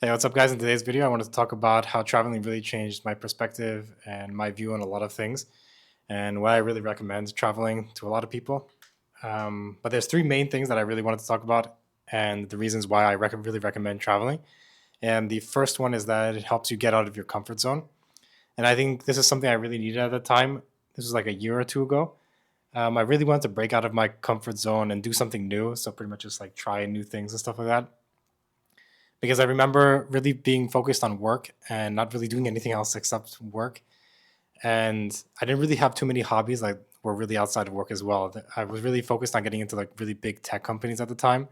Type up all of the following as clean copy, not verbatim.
Hey, what's up, guys? In today's video, I wanted to talk about how traveling really changed my perspective and my view on a lot of things, and why I really recommend traveling to a lot of people. But there's three main things that I really wanted to talk about, and the reasons why I really recommend traveling. And the first one is that it helps you get out of your comfort zone. And I think this is something I really needed at the time. This was like a year or two ago. I really wanted to break out of my comfort zone and do something new. So pretty much just like try new things and stuff like that, because I remember really being focused on work and not really doing anything else except work. And I didn't really have too many hobbies like were really outside of work as well. I was really focused on getting into like really big tech companies at the time.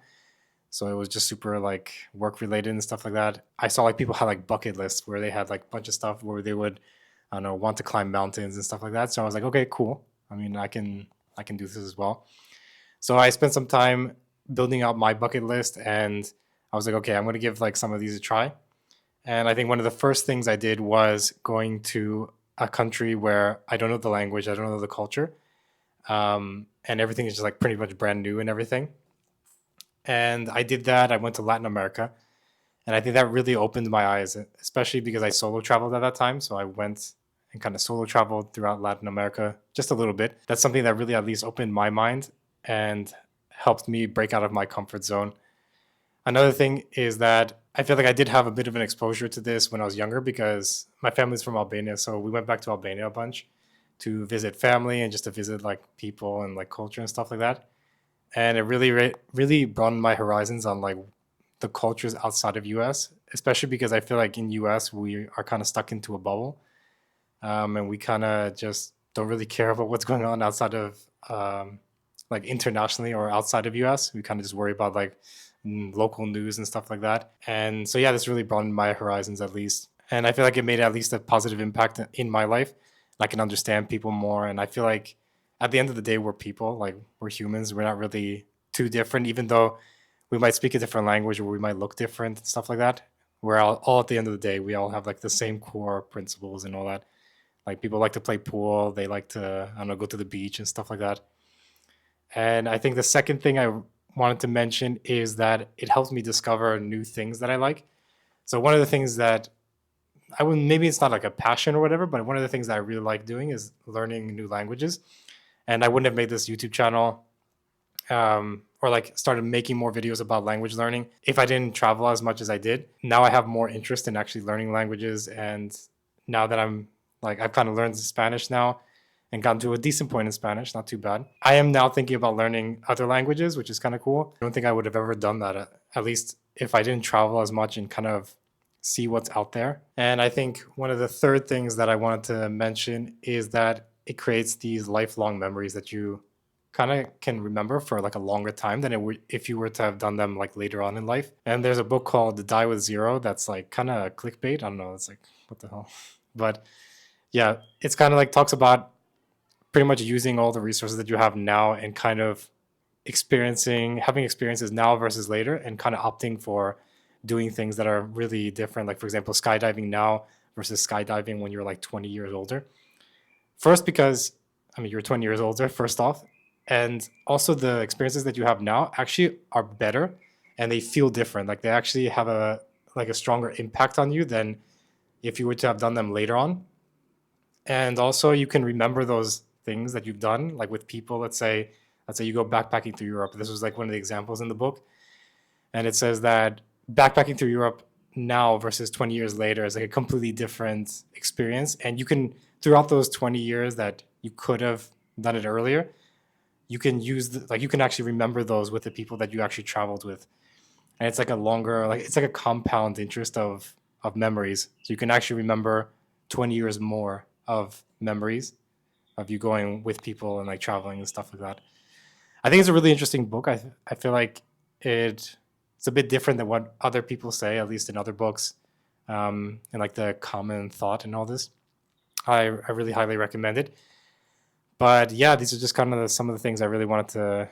So it was just super like work related and stuff like that. I saw like people had like bucket lists where they had like a bunch of stuff where they would, I don't know, want to climb mountains and stuff like that. So I was like, okay, cool. I mean, I can do this as well. So I spent some time building out my bucket list, and I was like, okay, I'm going to give like some of these a try. And I think one of the first things I did was going to a country where I don't know the language, I don't know the culture, and everything is just like pretty much brand new and everything. And I did that. I went to Latin America, and I think that really opened my eyes, especially because I solo traveled at that time. So I went and kind of solo traveled throughout Latin America just a little bit. That's something that really at least opened my mind and helped me break out of my comfort zone. Another thing is that I feel like I did have a bit of an exposure to this when I was younger because my family's from Albania. So we went back to Albania a bunch to visit family and just to visit like people and like culture and stuff like that. And it really broadened my horizons on like the cultures outside of US, especially because I feel like in US we are kind of stuck into a bubble, and we kind of just don't really care about what's going on outside of like internationally or outside of US. We kind of just worry about like local news and stuff like that. And so yeah, this really broadened my horizons at least. And I feel like it made at least a positive impact in my life. I can understand people more, and I feel like at the end of the day, we're people. Like we're humans. We're not really too different, even though we might speak a different language or we might look different and stuff like that. We're all at the end of the day, we all have like the same core principles and all that. Like people like to play pool, they like to, I don't know, go to the beach and stuff like that. And I think the second thing I wanted to mention is that it helps me discover new things that I like. So one of the things that I would, maybe it's not like a passion or whatever, but one of the things that I really like doing is learning new languages. And I wouldn't have made this YouTube channel, or like started making more videos about language learning if I didn't travel as much as I did. Now I have more interest in actually learning languages, and now that I'm like I've kind of learned Spanish now and gotten to a decent point in Spanish, not too bad. I am now thinking about learning other languages, which is kind of cool. I don't think I would have ever done that, at least if I didn't travel as much and kind of see what's out there. And I think one of the third things that I wanted to mention is that it creates these lifelong memories that you kind of can remember for like a longer time than it would if you were to have done them like later on in life. And there's a book called The Die with Zero that's like kind of clickbait. I don't know. It's like, what the hell? But yeah, it's kind of like talks about pretty much using all the resources that you have now and kind of having experiences now versus later, and kind of opting for doing things that are really different. Like, for example, skydiving now versus skydiving when you're like 20 years older. First, because I mean, you're 20 years older, first off. And also, the experiences that you have now actually are better and they feel different. Like, they actually have a stronger impact on you than if you were to have done them later on. And also, you can remember those things that you've done, like with people. Let's say you go backpacking through Europe. This was like one of the examples in the book, and it says that backpacking through Europe now versus 20 years later is like a completely different experience. And you can, throughout those 20 years that you could have done it earlier, you can like you can actually remember those with the people that you actually traveled with. And it's like a longer, like it's like a compound interest of memories. So you can actually remember 20 years more of memories of you going with people and like traveling and stuff like that. I think it's a really interesting book. I feel like it's a bit different than what other people say, at least in other books, and like the common thought and all this. I really highly recommend it. But yeah, these are just kind of some of the things I really wanted to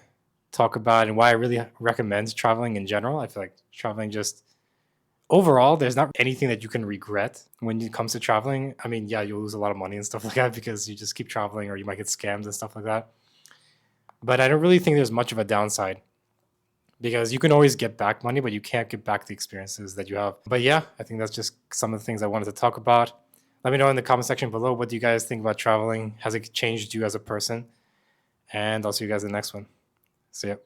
talk about and why I really recommend traveling in general. I feel like traveling just overall, there's not anything that you can regret when it comes to traveling. I mean, yeah, you'll lose a lot of money and stuff like that because you just keep traveling, or you might get scammed and stuff like that. But I don't really think there's much of a downside. because you can always get back money, but you can't get back the experiences that you have. But yeah, I think that's just some of the things I wanted to talk about. Let me know in the comment section below, what do you guys think about traveling? Has it changed you as a person? And I'll see you guys in the next one. See ya.